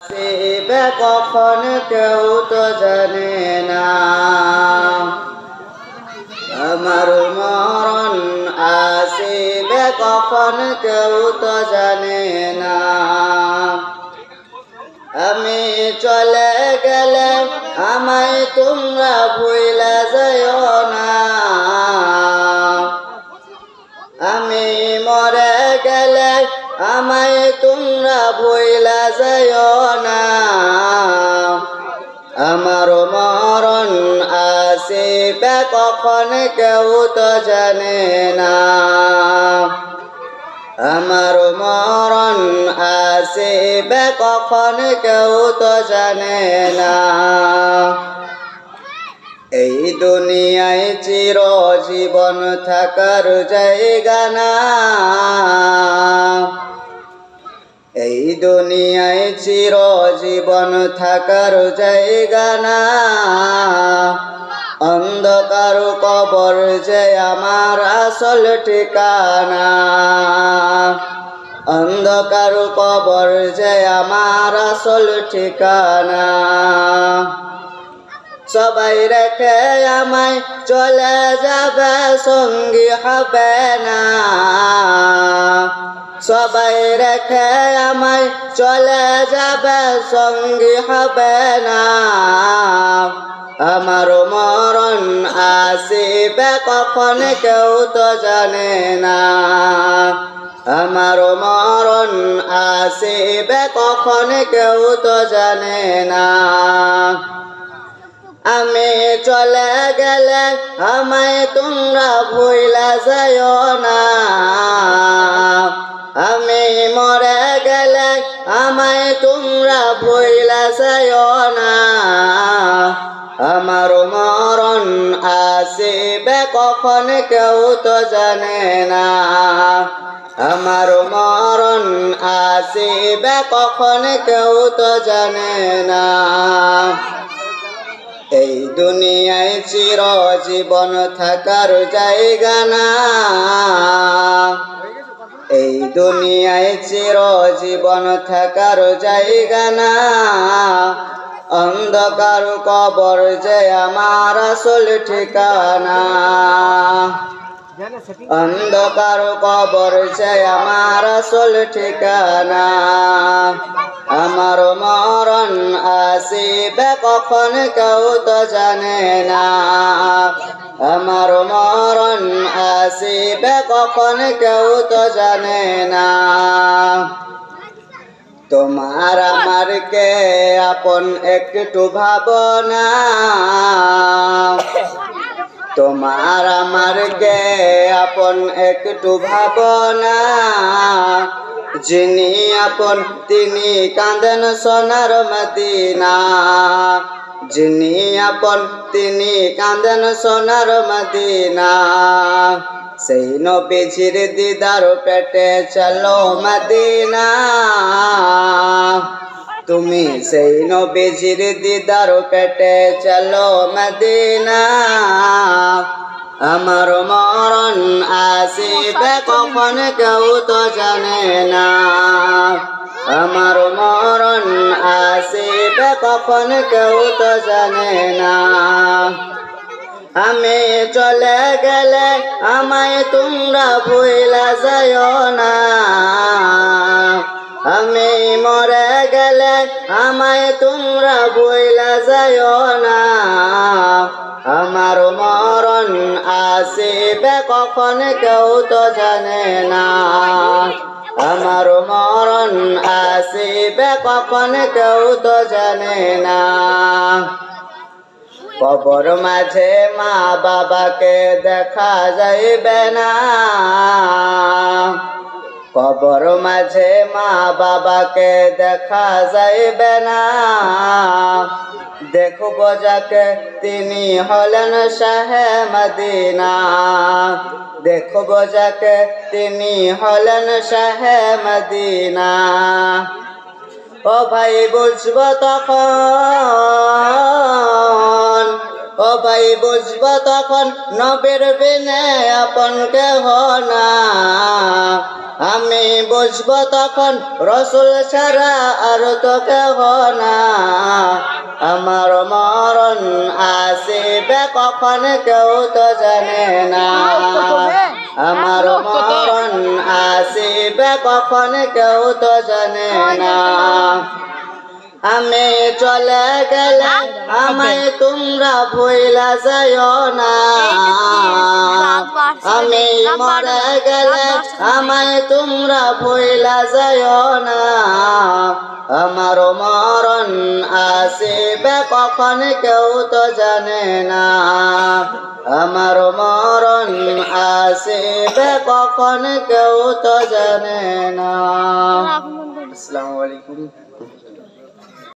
আসিবে কখন কেউ তো জানে না, আমার মরণ আসিবে কখন কেউ তো জানে না। আমি চলে গেলে আমায় তোমরা ভুইলা যাইও না, আমি মরে গেলে আমায় তোমরা ভুইলা যাইও না। আমার মরণ আসিবে কখন কেউ তো জানে না, আমার মরণ আসিবে কখন কেউ তো জানে না। এই দুনিয়ায় চিরজীবন থাকার জায়গা না, এই দুনিয়ায় চিরজীবন থাকার জায়গা না। অন্ধকার কবর যে আমার আসল ঠিকানা, অন্ধকার কবর যে আমার আসল ঠিকানা। সবাই রেখে আমায় চলে যাবে, সঙ্গী হবে না। সবাই রেখে আমায় চলে যাবে, সঙ্গী হবে না। আমার মরণ আসিবে কখন কেউ তো জানে না, আমার মরণ আসিবে কখন কেউ তো জানে না। আমি চলে গেলে আমায় তোমরা ভুইলা যাইও না, আমি মরে গেলে আমায় তোমরা ভুইলা যাইও না। আমার মরণ আসিবে কখন কেউ তো জানে না, আমার মরণ আসিবে কখন কেউ তো জানে না। এই দুনিয়ায় চিরজীবন থাকার জায়গা না, এই দুনিয়ায় চিরজীবন থাকার জায়গা না। অন্ধকার কবর যে আমার আসল ঠিকানা, অন্ধকার কবর যে আমার আসল ঠিকানা। আমার মরণ আসিবে কখন কেউ তো জানে না, আমার মরণ আসিবে কখন কেউ তো জানে না। তোমার আমার কে আপন একটু ভাবনা, তোমার আমার কে আপন একটু ভাবনা। যিনি আপন তিনি কাঁদেন সোনার মদিনা, যিনি আপন তিনি কাঁদেন সোনার মদিনা। সেই নবীজির দিদার পেটে চলো মদিনা, তুমি সেই নবীজির দিদার পেটে চলো মদিনা। আমার মরণ আসিবে কখন কেউ তো জানে না, আমার মরণ আসিবে কখন কেউ তো জানে না। আমি চলে গেলে আমায় তোমরা ভুইলা যাইও না, আমি মরে গেলে আমায় তোমরা ভুইলা যাইও না। আমার মরণ আসিবে কখন কেউ তো জানে না, আমার মরণ আসিবে কখন কেউ তো জানে না। কবর মাঝে মা বাবাকে দেখা যাইবে না, কবর মাঝে মা বাবাকে দেখা যাইবে না। দেখব যাকে তিনি হলেন শাহে মদিনা, দেখব যাকে তিনি হলেন শাহে মদিনা। ও ভাই বুঝব তখন, ও ভাই সবাই বুঝব তখন নবীর বিনে আপন কেহ না। আমি বুঝব তখন রসুল ছাড়া আর তো কেহ না। আমার মরণ আসিবে কখন কেউ তো জানে না। আমার মরণ আসিবে কখন কেউ তো জানে না। আমি চলে গেলে আমায় তোমরা ভুইলা যাইও না। আমি মরে গেলে আমায় তোমরা ভুইলা যাইও না। আমার মরণ আসিবে কখন কেউ তো জানে না। আমার মরণ আসিবে কখন কেউ তো জানে না। আসসালামু আলাইকুম।